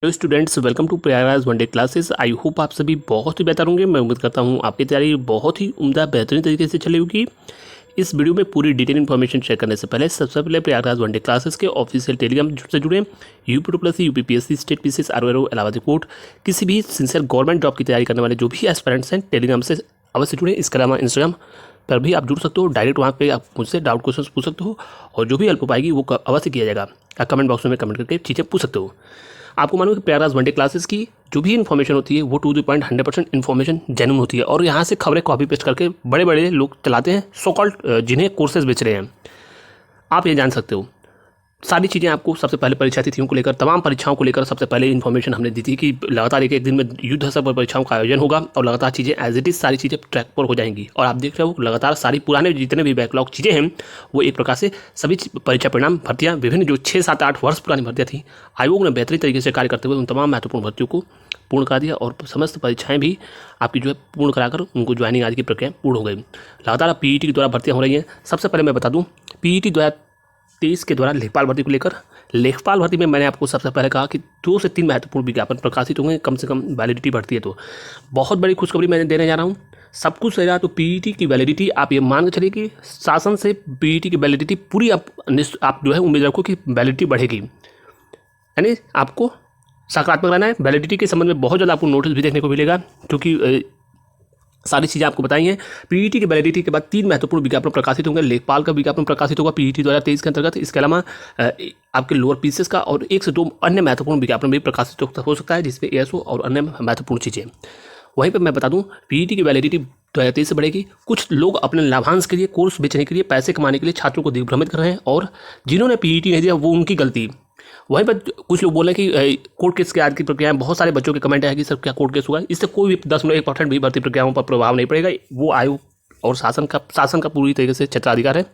Hello students, welcome to Prayagraj one day classes. I hope आप सभी बहुत ही बेहतर होंगे। मैं उम्मीद करता हूं आपकी तैयारी बहुत ही उम्दा बेहतरीन तरीके से चली होगी। इस वीडियो में पूरी डिटेल इन्फॉर्मेशन शेयर करने से पहले सबसे पहले प्रयागराज वनडे क्लासेस के ऑफिशियल टेलीग्राम से जुड़े UP UPPSC state PCS RO Allahabad court किसी भी सिंसियर गवर्नमेंट जॉब की तैयारी करने वाले जो भी एस्पिरेंट्स हैं टेलीग्राम से अवश्य जुड़े। इसके अलावा इंस्टाग्राम पर भी आप जुड़ सकते हो। डायरेक्ट वहाँ पे आप मुझसे डाउट क्वेश्चन पूछ सकते हो और जो भी हेल्प हो पाएगी वो अवश्य किया जाएगा। आप कमेंट बॉक्स में कमेंट करके चीज़ें पूछ सकते हो। आपको मालूम है कि प्रयागराज वनडे क्लासेस की जो भी इन्फॉर्मेशन होती है वो to the point 100% information genuine होती है और यहाँ से खबरें कॉपी पेस्ट करके बड़े बड़े लोग चलाते हैं, सो कॉल्ड जिन्हें कोर्सेज बेच रहे हैं। आप ये जान सकते हो सारी चीज़ें आपको सबसे पहले परीक्षा तिथियों को लेकर तमाम परीक्षाओं को लेकर सबसे पहले इन्फॉर्मेशन हमने दी थी कि लगातार एक दिन में युद्ध स्तर पर परीक्षाओं का आयोजन होगा और लगातार चीज़ें एज इट इज़ सारी चीज़ें ट्रैक पर हो जाएंगी। और आप देख रहे हो लगातार सारी पुराने जितने भी बैकलॉग चीज़ें हैं वो एक प्रकार से सभी परीक्षा परिणाम भर्तियाँ विभिन्न जो 6, 7, 8 वर्ष पुरानी भर्तियाँ थी, आयोग ने बेहतरीन तरीके से कार्य करते हुए उन तमाम महत्वपूर्ण भर्तियों को पूर्ण करा दिया और समस्त परीक्षाएं भी आपकी जो है पूर्ण कराकर उनको ज्वाइनिंग आदि की प्रक्रिया पूर्ण हो गई। लगातार पीईटी के द्वारा भर्तियाँ हो रही हैं। सबसे पहले मैं बता दूँ पीईटी 2023 के द्वारा लेखपाल भर्ती को लेकर लेखपाल भर्ती में मैंने आपको सबसे पहले कहा कि 2 से 3 महत्वपूर्ण विज्ञापन प्रकाशित होंगे, कम से कम वैलिडिटी बढ़ती है तो बहुत बड़ी खुशखबरी मैंने देने जा रहा हूँ। सब कुछ सही रहा तो पीईटी की वैलिडिटी आप ये मान के चलिए कि शासन से पीईटी की वैलिडिटी पूरी आप जो है उम्मीद रखो कि वैलिडिटी बढ़ेगी, यानी आपको सकारात्मक रहना है। वैलिडिटी के संबंध में बहुत ज़्यादा आपको नोटिस भी देखने को मिलेगा क्योंकि सारी चीज़ें आपको बताई हैं। पीईटी की वैलिडिटी के बाद 3 महत्वपूर्ण विज्ञापन प्रकाशित होंगे। लेखपाल का विज्ञापन प्रकाशित होगा पीईटी 2023 के अंतर्गत। इसके अलावा आपके लोअर पीसीएस का और 1 से 2 अन्य महत्वपूर्ण विज्ञापन भी प्रकाशित हो सकता है जिसमें एएसओ और अन्य महत्वपूर्ण चीज़ें। वहीं पर मैं बता दूं पीईटी की वैलिडिटी 2023 से बढ़ेगी। कुछ लोग अपने लाभांश के लिए, कोर्स बेचने के लिए, पैसे कमाने के लिए छात्रों को दिग्भ्रमित कर रहे हैं और जिन्होंने पीईटी नहीं दिया वो उनकी गलती। वहीं पर कुछ लोग बोले कि कोर्ट केस के आज की प्रक्रिया में बहुत सारे बच्चों के कमेंट है कि सर क्या कोर्ट केस हुआ है। इससे कोई भी 10-1% भी भर्ती प्रक्रियाओं पर प्रभाव नहीं पड़ेगा। वो आयोग और शासन का पूरी तरीके से क्षेत्राधिकार है।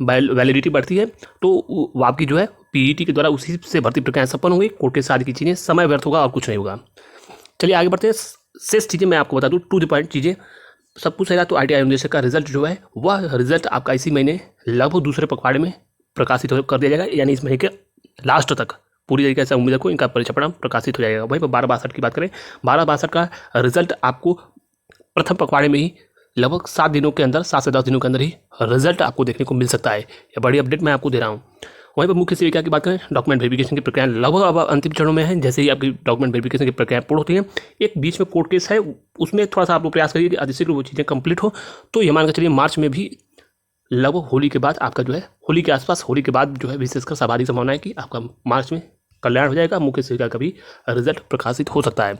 वैलिडिटी बढ़ती है तो वो आपकी जो है पीईटी के द्वारा उसी से भर्ती प्रक्रियाएं संपन्न होंगी। कोर्ट केस आदि की चीज़ें समय व्यर्थ होगा और कुछ नहीं होगा। चलिए आगे बढ़ते हैं। शेष चीज़ें मैं आपको बता दूँ टू द पॉइंट चीज़ें। सब कुछ सही रहा तो आईटीआई अनुदेशक का रिजल्ट जो है वह रिजल्ट आपका इसी महीने लगभग दूसरे पखवाड़े में प्रकाशित कर दिया जाएगा, यानी इस महीने के लास्ट तक पूरी तरीके से उम्मीद को इनका परीक्षा परिणाम प्रकाशित हो जाएगा। वहीं पर 12/62 की बात करें, 12/62 का रिजल्ट आपको प्रथम पखवाड़े में ही लगभग 7 दिनों के अंदर, 7 से 10 दिनों के अंदर ही रिजल्ट आपको देखने को मिल सकता है। यह बड़ी अपडेट मैं आपको दे रहा हूँ। वहीं पर मुख्य सेविका की बात करें, डॉक्यूमेंट वेरिफिकेशन की प्रक्रिया लगभग अब अंतिम चरणों में है। जैसे ही आपकी डॉक्यूमेंट वेरिफिकेशन की प्रक्रिया पूर्ण होती है, एक बीच में कोर्ट केस है, उसमें थोड़ा सा आप लोग प्रयास करिए कि अधिक वो चीज़ें कंप्लीट हो। तो ये मान के चलिए मार्च में भी लगभग होली के बाद आपका जो है होली के आसपास, होली के बाद जो है विशेषकर सर्वाधिक संभावना है कि आपका मार्च में कल्याण हो जाएगा। मुख्य सेविका का भी रिजल्ट प्रकाशित हो सकता है।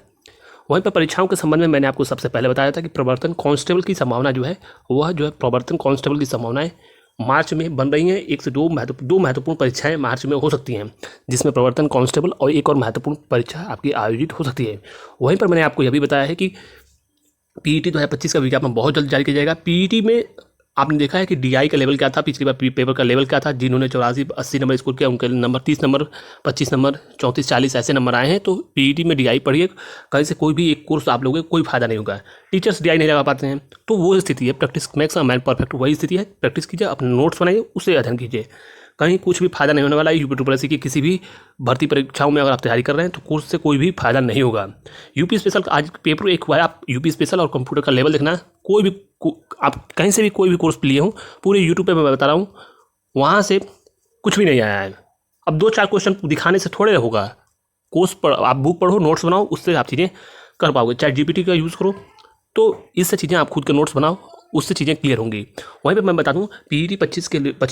वहीं पर परीक्षाओं के संबंध में मैंने आपको सबसे पहले बताया था कि प्रवर्तन कांस्टेबल की संभावना जो है वह जो है प्रवर्तन कांस्टेबल की संभावनाएं मार्च में बन रही हैं। 1 से 2 महत्वपूर्ण परीक्षाएं मार्च में हो सकती हैं जिसमें प्रवर्तन कांस्टेबल और एक और महत्वपूर्ण परीक्षा आपकी आयोजित हो सकती है। वहीं पर मैंने आपको यह भी बताया है कि पीईटी 2025 का विज्ञापन बहुत जल्द जारी किया जाएगा। पीईटी में आपने देखा है कि डीआई का लेवल क्या था, पिछली बार पेपर का लेवल क्या था। जिन्होंने 84-80 नंबर स्कोर किया उनके नंबर 30 नंबर, 25 नंबर, 34-40 ऐसे नंबर आए हैं। तो पीईटी में डीआई पढ़िए, कहीं से कोई भी एक कोर्स आप लोगे कोई फायदा नहीं होगा। टीचर्स डीआई नहीं लगा पाते हैं तो वो स्थिति है। Practice makes a man perfect, वही स्थिति है। प्रैक्टिस कीजिए, अपने नोट्स बनाइए, उससे अध्ययन कीजिए। कहीं कुछ भी फायदा नहीं होने वाला है। यूपी की किसी भी भर्ती परीक्षाओं में अगर आप तैयारी कर रहे हैं तो कोर्स से कोई भी फायदा नहीं होगा। यूपी स्पेशल आज पेपर एक हुआ है, आप यूपी स्पेशल और कंप्यूटर का लेवल देखना। कोई भी आप कहीं से भी कोई भी कोर्स लिए हो, पूरे यूट्यूब पे मैं बता रहा हूँ, वहाँ से कुछ भी नहीं आया है। अब 2-4 क्वेश्चन दिखाने से थोड़े होगा। कोर्स पर आप बुक पढ़ो, नोट्स बनाओ, उससे आप चीज़ें कर पाओगे। चाहे जीपीटी का यूज़ करो तो इससे चीज़ें आप खुद के नोट्स बनाओ, उससे चीज़ें क्लियर होंगी। वहीं पे मैं बता दूं पीईटी 25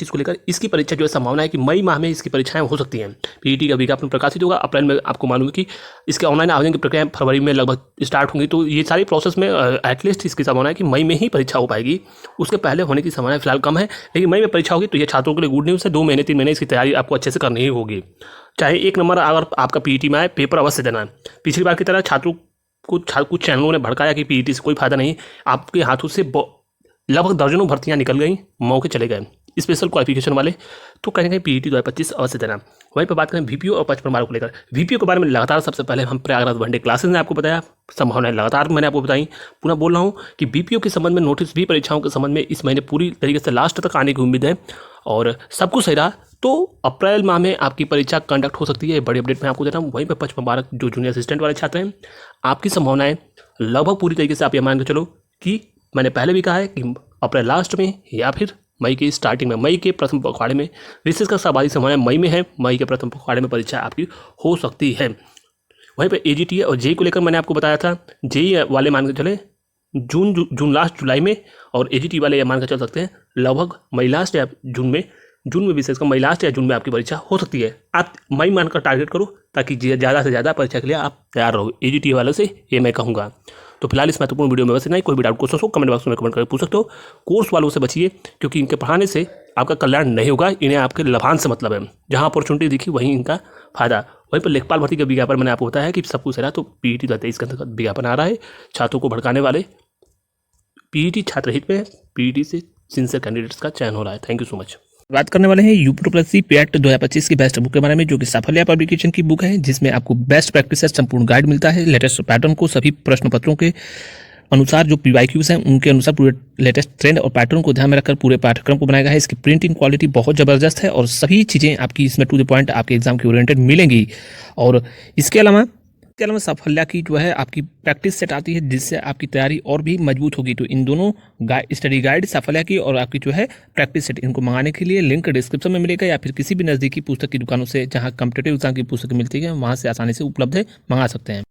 को लेकर इसकी परीक्षा जो है संभावना है कि मई माह में इसकी परीक्षाएं हो सकती हैं। पीईटी का विज्ञापन प्रकाशित होगा अप्रैल में। आपको मालूम है कि इसके ऑनलाइन आवेदन की प्रक्रिया फरवरी में लगभग स्टार्ट होंगी। तो ये सारी प्रोसेस में एटलीस्ट इसकी संभावना है कि मई में ही परीक्षा हो पाएगी। उसके पहले होने की संभावना फिलहाल कम है, लेकिन मई में परीक्षा होगी तो ये छात्रों के लिए गुड न्यूज़ है। 2 महीने 3 महीने इसकी तैयारी आपको अच्छे से करनी ही होगी। चाहे 1 नंबर अगर आपका पीईटी में आए, पेपर अवश्य देना है। पिछली बार की तरह छात्रों कुछ चैनलों ने भड़काया कि पीईटी से कोई फायदा नहीं, आपके हाथों से लगभग दर्जनों भर्तियां निकल गई, मौके चले गए स्पेशल क्वालिफिकेशन वाले। तो कहीं ना कहीं पीईटी 2025 अवश्य देना। वहीं पर बात करें वीपीओ और 55 मार्क को लेकर, वीपीओ के बारे में लगातार सबसे पहले हम प्रयागराज वनडे क्लासेस ने आपको बताया, संभावनाएं लगातार मैंने आपको बताई। पुनः बोल रहा हूँ कि वीपीओ के संबंध में नोटिस भी परीक्षाओं के संबंध में इस महीने पूरी तरीके से लास्ट तक आने की उम्मीद है और सब कुछ सही रहा तो अप्रैल माह में आपकी परीक्षा कंडक्ट हो सकती है, बड़ी अपडेट मैं आपको दे रहा हूँ। वहीं पर 5 मुबारक जो जूनियर असिस्टेंट वाले छात्र हैं, आपकी संभावनाएं लगभग पूरी तरीके से आप ये मान के चलो कि मैंने पहले भी कहा है कि अप्रैल लास्ट में या फिर मई की स्टार्टिंग में, मई के प्रथम पखवाड़े में विशेष का सर्वाधिक संभावना मई में है। मई के प्रथम पखवाड़े में परीक्षा आपकी हो सकती है। वहीं पर AGT और जेई को लेकर मैंने आपको बताया था, जेई वाले मान के चले जून लास्ट जुलाई में, और AGT वाले ये मान के चल सकते हैं लगभग मई लास्ट या जून में विशेषकर मई लास्ट या जून में आपकी परीक्षा हो सकती है। आप मई मानकर टारगेट करो ताकि ज़्यादा से ज़्यादा परीक्षा के लिए आप तैयार रहो। AGT वालों से ये मैं कहूँगा। तो फिलहाल इस महत्वपूर्ण वीडियो में बस इतना ही। कोई भी डाउट क्वेश्चन हो कमेंट बॉक्स में कमेंट करके पूछ सकते हो। कोर्स वालों से बचिए क्योंकि इनके पढ़ाने से आपका कल्याण नहीं होगा, इन्हें आपके लाभांश से मतलब है। जहाँ अपॉर्चुनिटी दिखी वहीं इनका फायदा। वहीं पर लेखपाल भर्ती का विज्ञापन मैंने आपको बताया कि सब कुछ है, तो PET 2023 के अंतर्गत विज्ञापन आ रहा है। छात्रों को भड़काने वाले PET छात्र हित में PET से सिंसियर कैंडिडेट्स का चयन हो रहा है। Thank you so much. बात करने वाले हैं UPSC PET 2025 की बेस्ट बुक के बारे में, जो कि साफल्या पब्लिकेशन की बुक है, जिसमें आपको बेस्ट प्रैक्टिस सेट संपूर्ण गाइड मिलता है। लेटेस्ट पैटर्न को सभी प्रश्न पत्रों के अनुसार जो PYQs हैं उनके अनुसार पूरे लेटेस्ट ट्रेंड और पैटर्न को ध्यान में रखकर पूरे पाठ्यक्रम को बनाया गया है। इसकी प्रिंटिंग क्वालिटी बहुत ज़बरदस्त है और सभी चीज़ें आपकी इसमें टू द पॉइंट आपके एग्जाम के ओरिएंटेड मिलेंगी। और इसके अलावा साफल्या की जो है आपकी प्रैक्टिस सेट आती है, जिससे आपकी तैयारी और भी मजबूत होगी। तो इन दोनों स्टडी गाइड साफल्या की और आपकी जो है प्रैक्टिस सेट, इनको मंगाने के लिए लिंक डिस्क्रिप्शन में मिलेगा या फिर किसी भी नज़दीकी पुस्तक की दुकानों से जहां कॉम्पिटिटिव एग्जाम की पुस्तक मिलती है वहां से आसानी से उपलब्ध है, मंगा सकते हैं।